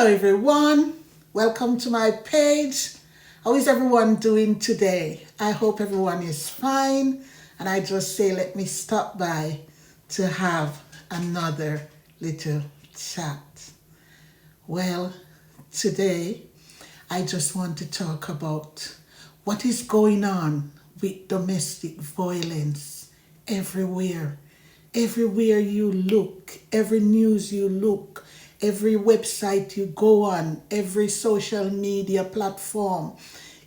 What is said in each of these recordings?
Hello everyone, welcome to my page. How is everyone doing today? I hope everyone is fine, and I just say let me stop by to have another little chat. Well, today I just want to talk about what is going on with domestic violence everywhere. Everywhere you look, every news you look, every website you go on, every social media platform,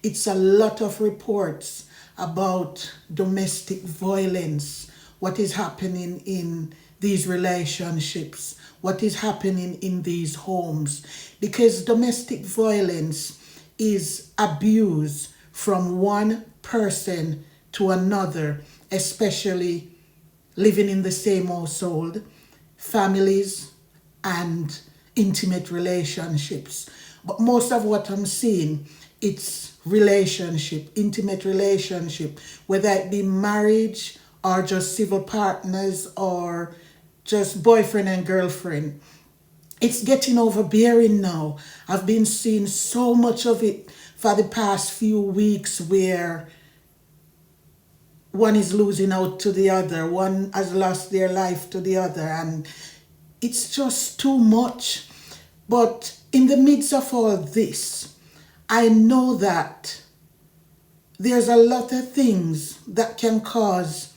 it's a lot of reports about domestic violence, what is happening in these relationships, what is happening in these homes. Because domestic violence is abuse from one person to another, especially living in the same household, families, and intimate relationships. But most of what I'm seeing, it's relationship, intimate relationship, whether it be marriage or just civil partners or just boyfriend and girlfriend. It's getting overbearing now. I've been seeing so much of it for the past few weeks where one is losing out to the other, one has lost their life to the other, and it's just too much. But in the midst of all this, I know that there's a lot of things that can cause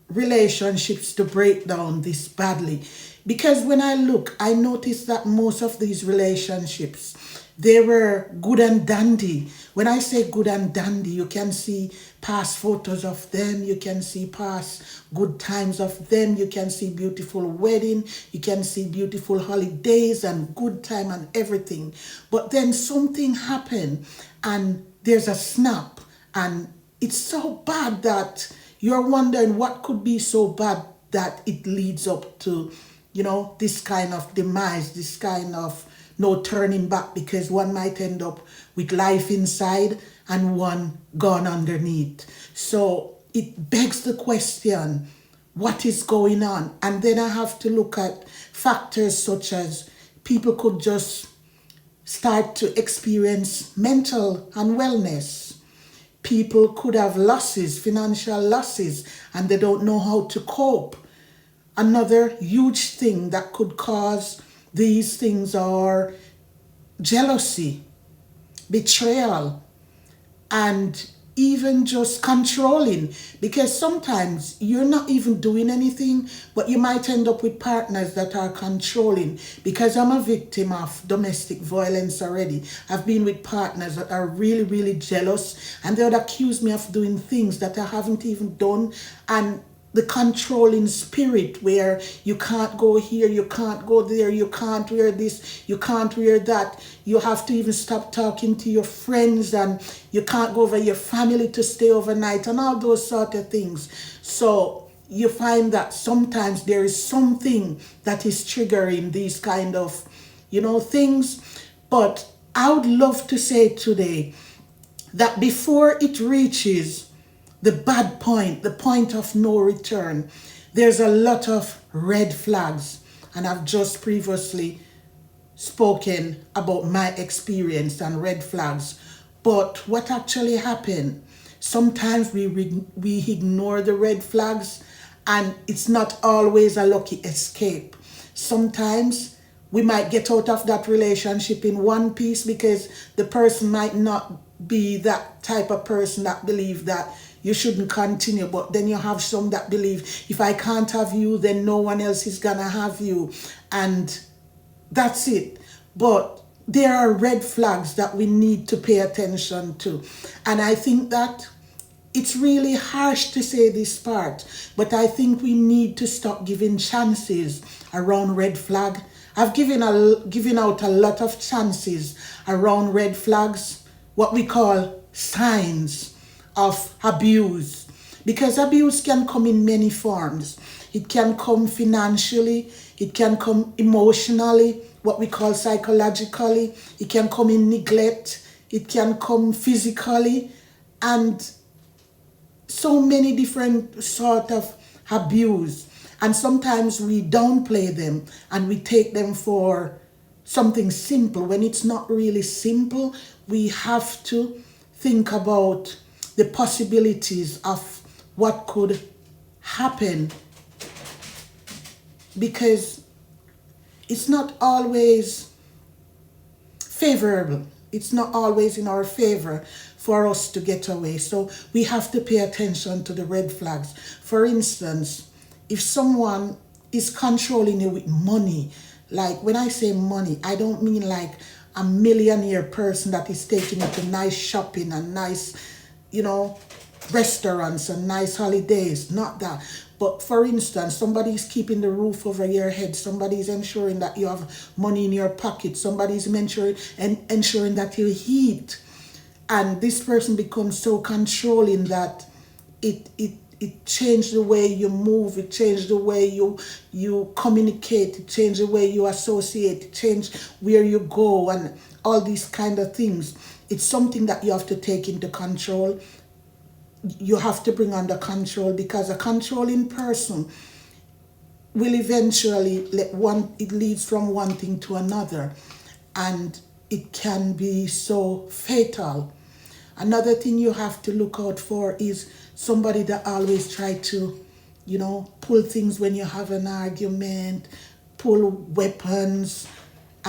relationships to break down this badly. Because when I look, I notice that most of these relationships, they were good and dandy. When I say good and dandy, you can see past photos of them, you can see past good times of them, you can see beautiful wedding, you can see beautiful holidays and good time and everything. But then something happened and there's a snap, and it's so bad that you're wondering what could be so bad that it leads up to, this kind of demise, this kind of no turning back, because one might end up with life inside and one gone underneath. So it begs the question, what is going on? And then I have to look at factors such as people could just start to experience mental unwellness. People could have losses, financial losses, and they don't know how to cope. Another huge thing that could cause these things are jealousy, betrayal, and even just controlling. Because sometimes you're not even doing anything, but you might end up with partners that are controlling. Because I'm a victim of domestic violence already. I've been with partners that are really, really jealous, and they would accuse me of doing things that I haven't even done. And the controlling spirit where you can't go here, you can't go there, you can't wear this, you can't wear that. You have to even stop talking to your friends, and you can't go over your family to stay overnight, and all those sort of things. So you find that sometimes there is something that is triggering these kind of, things. But I would love to say today that before it reaches the bad point, the point of no return, there's a lot of red flags. And I've just previously spoken about my experience and red flags. But what actually happened? Sometimes we ignore the red flags, and it's not always a lucky escape. Sometimes we might get out of that relationship in one piece because the person might not be that type of person that believe that you shouldn't continue. But then you have some that believe, if I can't have you, then no one else is gonna have you. And that's it. But there are red flags that we need to pay attention to. And I think that it's really harsh to say this part, but I think we need to stop giving chances around red flag. I've given out a lot of chances around red flags, what we call signs of abuse. Because abuse can come in many forms. It can come financially, it can come emotionally, what we call psychologically, it can come in neglect, it can come physically, and so many different sort of abuse. And sometimes we downplay them and we take them for something simple. When it's not really simple, we have to think about the possibilities of what could happen, because it's not always favorable. It's not always in our favor for us to get away. So we have to pay attention to the red flags. For instance, if someone is controlling you with money, like when I say money, I don't mean like a millionaire person that is taking you to nice shopping and nice, you know, restaurants and nice holidays, not that. But for instance, somebody's keeping the roof over your head, somebody's ensuring that you have money in your pocket, somebody's ensuring that you eat. And this person becomes so controlling that it changed the way you move, it changed the way you communicate, it changed the way you associate, it changed where you go and all these kind of things. It's something that you have to take into control. You have to bring under control, because a controlling person will eventually it leads from one thing to another, and it can be so fatal. Another thing you have to look out for is somebody that always try to, pull things when you have an argument, pull weapons,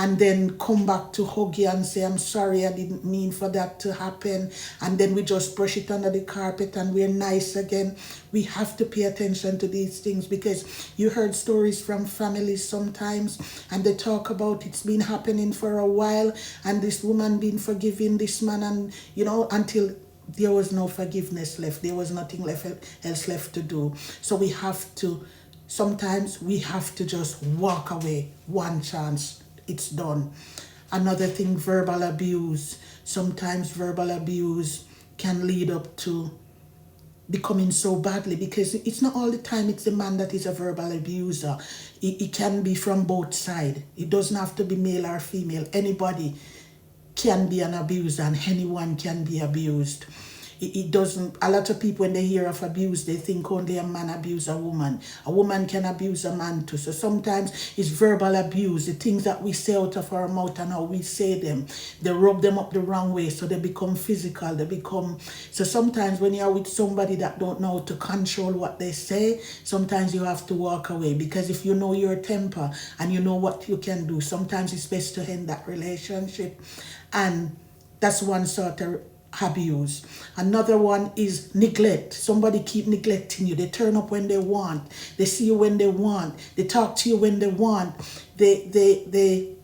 and then come back to hug you and say, I'm sorry, I didn't mean for that to happen. And then we just brush it under the carpet and we're nice again. We have to pay attention to these things, because you heard stories from families sometimes, and they talk about it's been happening for a while, and this woman been forgiving this man, and, until there was no forgiveness left. There was nothing else left to do. So sometimes we have to just walk away. One chance, it's done. Another thing, verbal abuse. Sometimes verbal abuse can lead up to becoming so badly, because it's not all the time it's the man that is a verbal abuser. It can be from both sides. It doesn't have to be male or female. Anybody can be an abuser, and anyone can be abused. It doesn't, a lot of people, when they hear of abuse, they think only a man abuse a woman. A woman can abuse a man too. So sometimes it's verbal abuse, the things that we say out of our mouth and how we say them. They rub them up the wrong way, so they become physical. So sometimes when you're with somebody that don't know how to control what they say, sometimes you have to walk away, because if you know your temper and you know what you can do, sometimes it's best to end that relationship. And that's one sort of abuse. Another one is neglect. Somebody keep neglecting you. They turn up when they want. They see you when they want. They talk to you when they want. They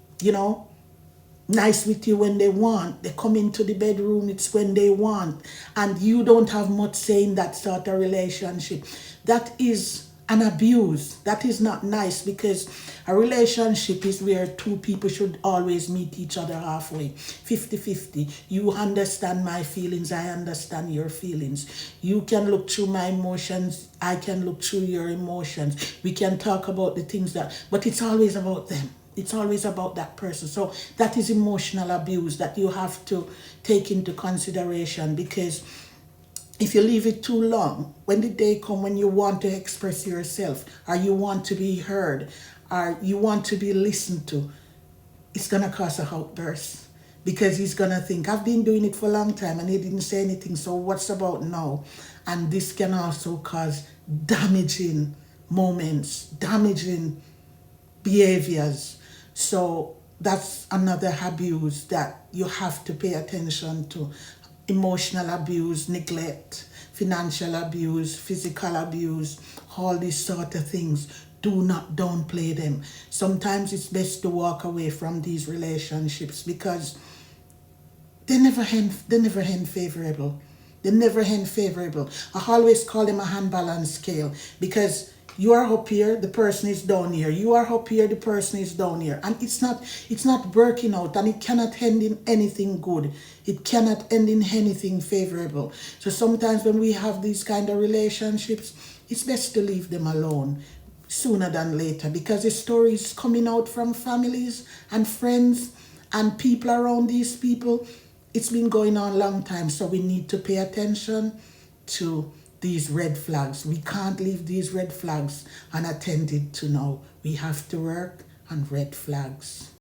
nice with you when they want. They come into the bedroom, it's when they want. And you don't have much say in that sort of relationship. That is an abuse. That is not nice, because a relationship is where two people should always meet each other halfway, 50-50. You understand my feelings, I understand your feelings. You can look through my emotions, I can look through your emotions. We can talk about the things but it's always about them. It's always about that person. So that is emotional abuse that you have to take into consideration, because if you leave it too long, when the day comes when you want to express yourself, or you want to be heard, or you want to be listened to, it's going to cause a outburst, because he's going to think, I've been doing it for a long time and he didn't say anything, so what's about now? And this can also cause damaging moments, damaging behaviors. So that's another abuse that you have to pay attention to. Emotional abuse, neglect, financial abuse, physical abuse, all these sort of things. Do not downplay them. Sometimes it's best to walk away from these relationships, because they never end favorable. They never end favorable. I always call them a hand balance scale, because you are up here, the person is down here. You are up here, the person is down here. And it's not working out, and it cannot end in anything good. It cannot end in anything favorable. So sometimes when we have these kind of relationships, it's best to leave them alone sooner than later, because the story is coming out from families and friends and people around these people. It's been going on a long time, so we need to pay attention to these red flags. We can't leave these red flags unattended to now. We have to work on red flags.